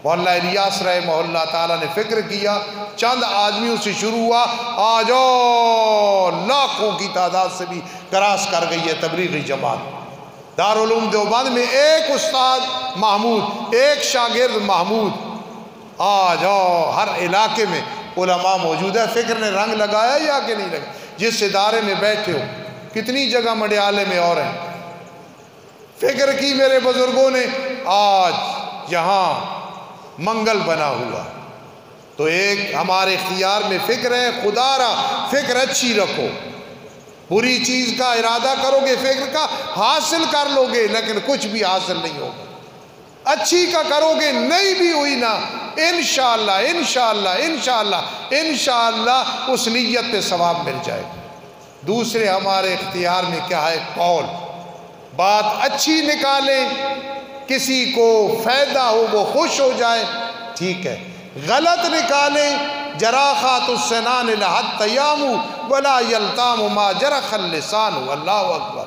مولانا الیاس رحمہ اللہ تعالیٰ نے فکر کیا، چند آدمیوں سے شروع ہوا، آج لاکھوں کی تعداد سے بھی کراس کر گئی ہے تبلیغی جماعت۔ دارالعلوم دیوبند میں ایک استاد محمود، ایک شاگرد محمود، آج ہر علاقے میں علماء موجود ہے۔ فکر نے رنگ لگایا یا کہ نہیں لگایا؟ جس ادارے میں بیٹھے ہو، کتنی جگہ مڈیالے میں اور ہیں، فکر کی میرے بزرگوں نے، آج یہاں منگل بنا ہوا۔ تو ایک ہمارے اختیار میں فکر ہے، خدا را فکر اچھی رکھو۔ بری چیز کا ارادہ کرو گے، فکر کا حاصل کر لو گے، لیکن کچھ بھی حاصل نہیں ہوگا۔ اچھی کا کرو گے، نہیں بھی ہوئی نا، انشاءاللہ انشاءاللہ انشاءاللہ انشاءاللہ اس نیت پہ ثواب مل جائے گا۔ دوسرے ہمارے اختیار میں کیا ہے؟ قول، بات اچھی نکالیں، کسی کو فائدہ ہو، وہ خوش ہو جائے، ٹھیک ہے۔ غلط نکالیں، جراخات السنان لحد تیام ولا یلتام ما جرخ اللسان، اللہ اکبر۔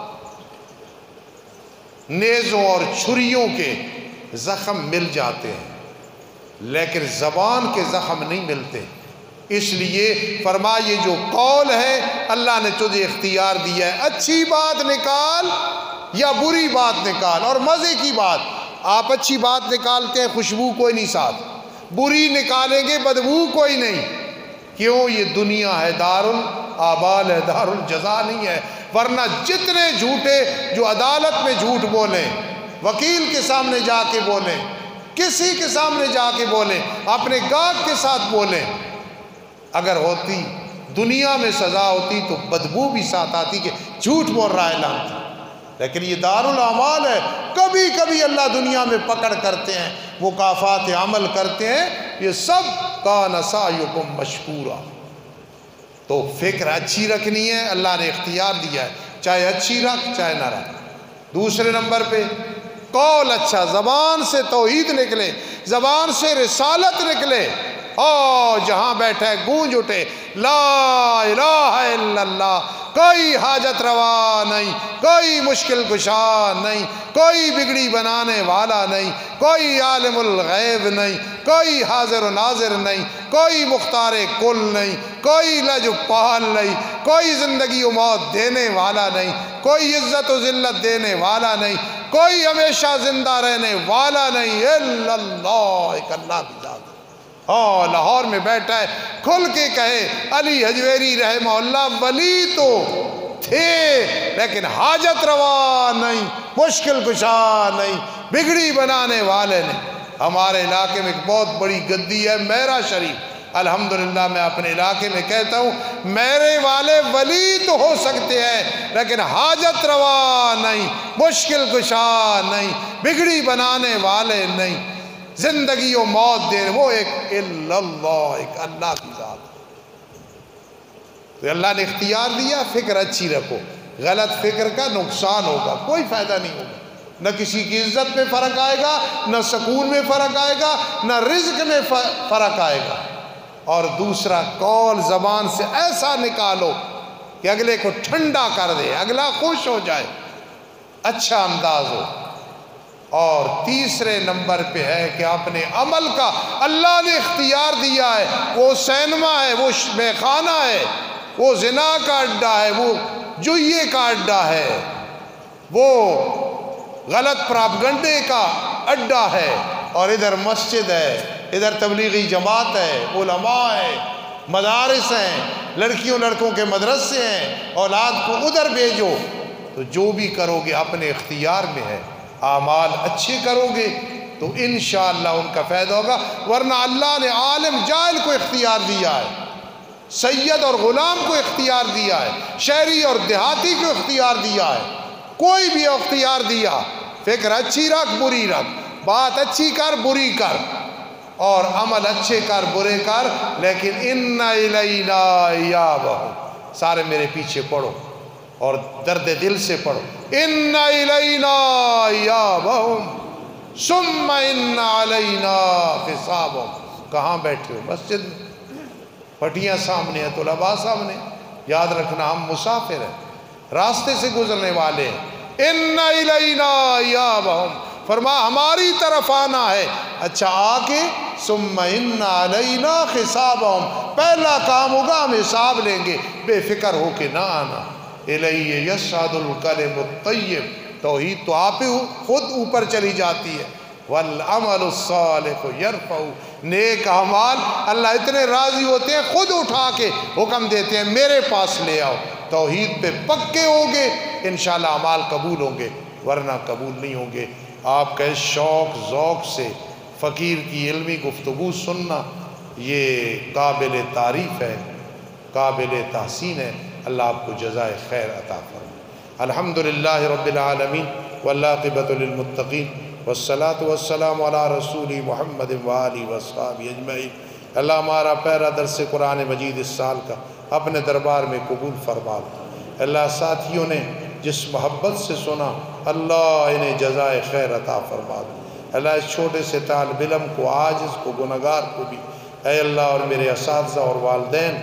نیزوں اور چھریوں کے زخم مل جاتے ہیں، لیکن زبان کے زخم نہیں ملتے۔ اس لیے فرمائے جو قول ہے اللہ نے تجھے اختیار دیا ہے، اچھی بات نکال یا بری بات نکال۔ اور مزے کی بات، آپ اچھی بات نکالتے ہیں، خوشبو کوئی نہیں ساتھ، بری نکالیں گے بدبو کوئی نہیں۔ کیوں؟ یہ دنیا ہے، دار الاعمال ہے، دار الجزا نہیں ہے۔ ورنہ جتنے جھوٹے جو عدالت میں جھوٹ بولیں، وکیل کے سامنے جا کے بولیں، کسی کے سامنے جا کے بولیں، اپنے گاہک کے ساتھ بولیں، اگر ہوتی دنیا میں سزا ہوتی تو بدبو بھی ساتھ آتی کہ جھوٹ بول رہا ہے لعنتی۔ لیکن یہ دار الاعمال ہے، کبھی کبھی اللہ دنیا میں پکڑ کرتے ہیں، مکافات عمل کرتے ہیں، یہ سب کان سعیکم مشکورا۔ تو فکر اچھی رکھنی ہے، اللہ نے اختیار دیا ہے، چاہے اچھی رکھ چاہے نہ رکھ۔ دوسرے نمبر پہ قول اچھا، زبان سے توحید نکلے، زبان سے رسالت نکلے، اور جہاں بیٹھے گونج اٹھے لا الہ الا اللہ، کوئی حاجت روا نہیں، کوئی مشکل کشا نہیں، کوئی بگڑی بنانے والا نہیں، کوئی عالم الغیب نہیں، کوئی حاضر و ناظر نہیں، کوئی مختار کل نہیں، کوئی لجپال نہیں، کوئی زندگی و موت دینے والا نہیں، کوئی عزت و ذلت دینے والا نہیں، کوئی ہمیشہ زندہ رہنے والا نہیں، الا اللہ، ایک اللہ کی ذات۔ ہاں لاہور میں بیٹھا ہے، کھل کے کہے علی حجویری رحمہ اللہ ولی تو تھے لیکن حاجت روا نہیں، مشکل کشا نہیں، بگڑی بنانے والے نہیں۔ ہمارے علاقے میں ایک بہت بڑی گدی ہے میرا شریف، الحمدللہ میں اپنے علاقے میں کہتا ہوں میرے والے ولی تو ہو سکتے ہیں لیکن حاجت روا نہیں، مشکل کشا نہیں، بگڑی بنانے والے نہیں، زندگی و موت دے، وہ ایک اللہ، ایک اللہ کی ذات۔ تو اللہ نے اختیار دیا، فکر اچھی رکھو، غلط فکر کا نقصان ہوگا، کوئی فائدہ نہیں ہوگا، نہ کسی کی عزت میں فرق آئے گا، نہ سکون میں فرق آئے گا، نہ رزق میں فرق آئے گا۔ اور دوسرا قول زبان سے ایسا نکالو کہ اگلے کو ٹھنڈا کر دے، اگلا خوش ہو جائے، اچھا انداز ہو۔ اور تیسرے نمبر پہ ہے کہ اپنے عمل کا اللہ نے اختیار دیا ہے، وہ سینما ہے، وہ میخانہ ہے، وہ زنا کا اڈا ہے، وہ جوئے کا اڈا ہے، وہ غلط پراپگنڈے کا اڈا ہے، اور ادھر مسجد ہے، ادھر تبلیغی جماعت ہے، علماء ہے، مدارس ہیں، لڑکیوں لڑکوں کے مدرسے ہیں، اولاد کو ادھر بھیجو، تو جو بھی کرو گے اپنے اختیار میں ہے، اعمال اچھے کرو گے تو انشاءاللہ ان کا فائدہ ہوگا، ورنہ اللہ نے عالم جاہل کو اختیار دیا ہے، سید اور غلام کو اختیار دیا ہے، شہری اور دیہاتی کو اختیار دیا ہے، کوئی بھی اختیار دیا، فکر اچھی رکھ بری رکھ، بات اچھی کر بری کر، اور عمل اچھے کر برے کر، لیکن ان الینا ایابہم، سارے میرے پیچھے پڑھو اور درد دل سے پڑھو، ان الینا ایابہم ثم ان علینا حسابہم۔ کہاں بیٹھے ہو؟ مسجد میں، پٹیاں سامنے ہیں، طلباء سامنے، یاد رکھنا ہم مسافر ہیں، راستے سے گزرنے والے ہیں، ان الینا ایابہم، فرما ہماری طرف آنا ہے، اچھا آ کے ثم ان علینا حسابہم، پہلا کام ہوگا ہم حساب لیں گے، بے فکر ہو کے نہ آنا۔ الیہ یصعد الکلم الطیب، توحید تو آپ ہی خود اوپر چلی جاتی ہے، والعمل الصالح یرفع، نیک اعمال اللہ اتنے راضی ہوتے ہیں خود اٹھا کے حکم دیتے ہیں میرے پاس لے آؤ، توحید پہ پکے ہوگے انشاءاللہ اعمال قبول ہوں گے، ورنہ قبول نہیں ہوں گے۔ آپ کا اس شوق ذوق سے فقیر کی علمی گفتگو سننا یہ قابل تعریف ہے، قابل تحسین ہے، اللہ آپ کو جزائے خیر عطا فرمائے۔ الحمدللہ رب العالمین والعاقبۃ للمتقین والصلاة والسلام علی رسول محمد وآلہ وصحبہ اجمعین۔ اللہ ہمارا پہلا درس قرآن مجید اس سال کا اپنے دربار میں قبول فرما لے۔ اللہ ساتھیوں نے جس محبت سے سنا اللہ انہیں جزائے خیر عطا فرما دے۔ اللہ اس چھوٹے سے طالب علم کو، عاجز کو، گنہگار کو بھی اے اللہ، اور میرے اساتذہ اور والدین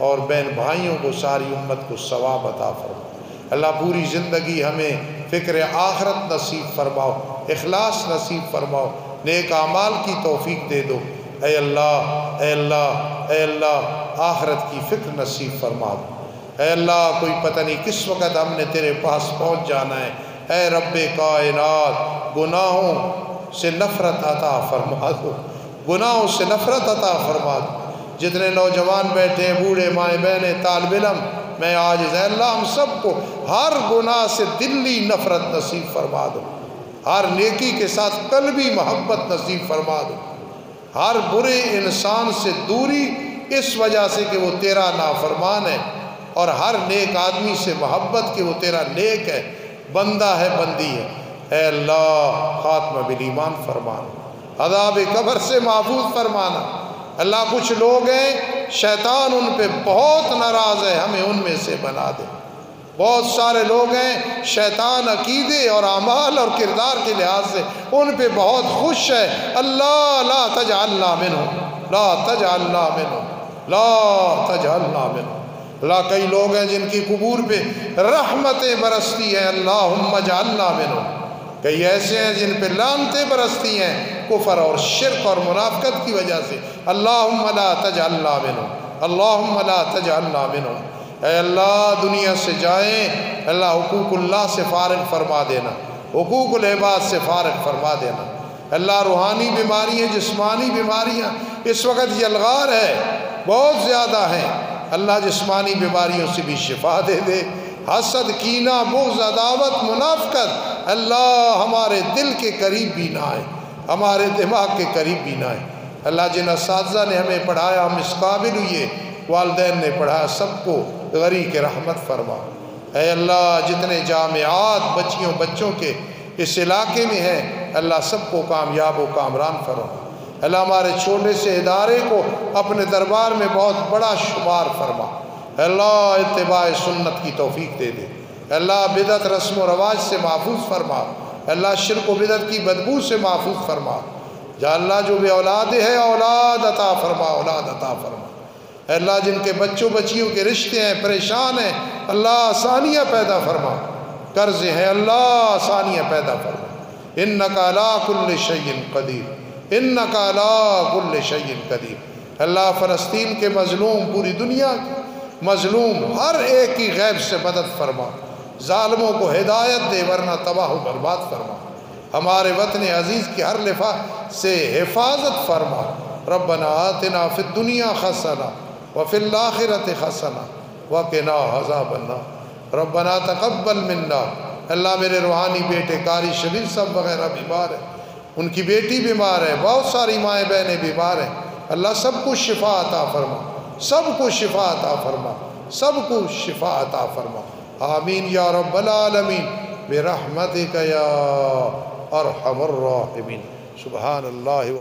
اور بہن بھائیوں کو، ساری امت کو ثواب عطا فرما۔ اللہ پوری زندگی ہمیں فکر آخرت نصیب فرماؤ، اخلاص نصیب فرماؤ، نیک اعمال کی توفیق دے دو۔ اے اللہ اے اللہ اے اللہ، آخرت کی فکر نصیب فرما دو۔ اے اللہ کوئی پتہ نہیں کس وقت ہم نے تیرے پاس پہنچ جانا ہے، اے رب کائنات گناہوں سے نفرت عطا فرما دو، گناہوں سے نفرت عطا فرما دو۔ جتنے نوجوان بیٹھے ہیں، بوڑھے، مائیں بہنیں، طالب علم، میں عاجز، اے اللہ ہم سب کو ہر گناہ سے دلی نفرت نصیب فرما دو، ہر نیکی کے ساتھ قلبی محبت نصیب فرما دو، ہر برے انسان سے دوری اس وجہ سے کہ وہ تیرا نافرمان ہے، اور ہر نیک آدمی سے محبت کہ وہ تیرا نیک ہے، بندہ ہے، بندی ہے۔ اے اللہ خاتمہ بالایمان فرمانا، عذاب قبر سے محفوظ فرمانا۔ اللہ کچھ لوگ ہیں شیطان ان پہ بہت ناراض ہے، ہمیں ان میں سے بنا دے۔ بہت سارے لوگ ہیں شیطان عقیدے اور اعمال اور کردار کے لحاظ سے ان پہ بہت خوش ہے، اللہ لا تجعلنا منہم، لا تجعلنا منہم، لا تجعلنا منہم۔ اللہ کئی لوگ ہیں جن کی قبور پہ رحمتیں برستی ہیں، اللہم اجعلنا منہم۔ کئی ایسے ہیں جن پہ لعنتیں برستی ہیں کفر اور شرک اور منافقت کی وجہ سے، اللہم لا تجعلنا منہم، اللہم لا تجعلنا منہم۔ اے اللہ دنیا سے جائیں اللہ حقوق اللہ سے فارغ فرما دینا، حقوق العباد سے فارغ فرما دینا۔ اللہ روحانی بیماریاں، جسمانی بیماریاں اس وقت یلغار ہے، بہت زیادہ ہیں، اللہ جسمانی بیماریوں سے بھی شفا دے دے۔ حسد، کینہ، بغض، عداوت، منافقت اللہ ہمارے دل کے قریب بھی نہ آئے، ہمارے دماغ کے قریب بھی نہ آئے۔ اللہ جن اساتذہ نے ہمیں پڑھایا ہم اس قابل ہوئے، والدین نے پڑھایا، سب کو غریق رحمت فرما۔ اے اللہ جتنے جامعات بچیوں بچوں کے اس علاقے میں ہیں اللہ سب کو کامیاب و کامران فرما۔ اللہ ہمارے چھوٹے سے ادارے کو اپنے دربار میں بہت بڑا شمار فرما۔ اللہ اتباع سنت کی توفیق دے دے۔ اللہ بدعت رسم و رواج سے محفوظ فرما۔ اللہ شرک و بدعت کی بدبو سے محفوظ فرما۔ یا اللہ جو بھی اولاد ہے اولاد عطا فرما، اولاد عطا فرما۔ اے اللہ جن کے بچوں بچیوں کے رشتے ہیں پریشان ہیں اللہ آسانیاں پیدا فرما، قرض ہیں اللہ آسانیاں پیدا فرما۔ انک علی کل شیء قدیر، انک علی کل شیء قدیر۔ اللہ فلسطین کے مظلوم، پوری دنیا کے مظلوم ہر ایک کی غیب سے مدد فرما، ظالموں کو ہدایت دے ورنہ تباہ و برباد فرما، ہمارے وطن عزیز کی ہر لفاظ سے حفاظت فرما۔ ربنا آتنا فی الدنیا حسنہ وفی الآخرۃ حسنہ وقنا عذاب النار۔ ربنا تقبل منا، اللہ میرے روحانی بیٹے قاری شبیر صاحب وغیرہ بیمار ہیں، ان کی بیٹی بیمار ہے، بہت ساری مائیں بہنیں بیمار ہیں، اللہ سب کو شفا عطا فرما، سب کو شفا عطا فرما، سب کو شفا عطا فرما، آمین یا رب العالمین برحمتک یا ارحم الراحمین۔ سبحان اللہ۔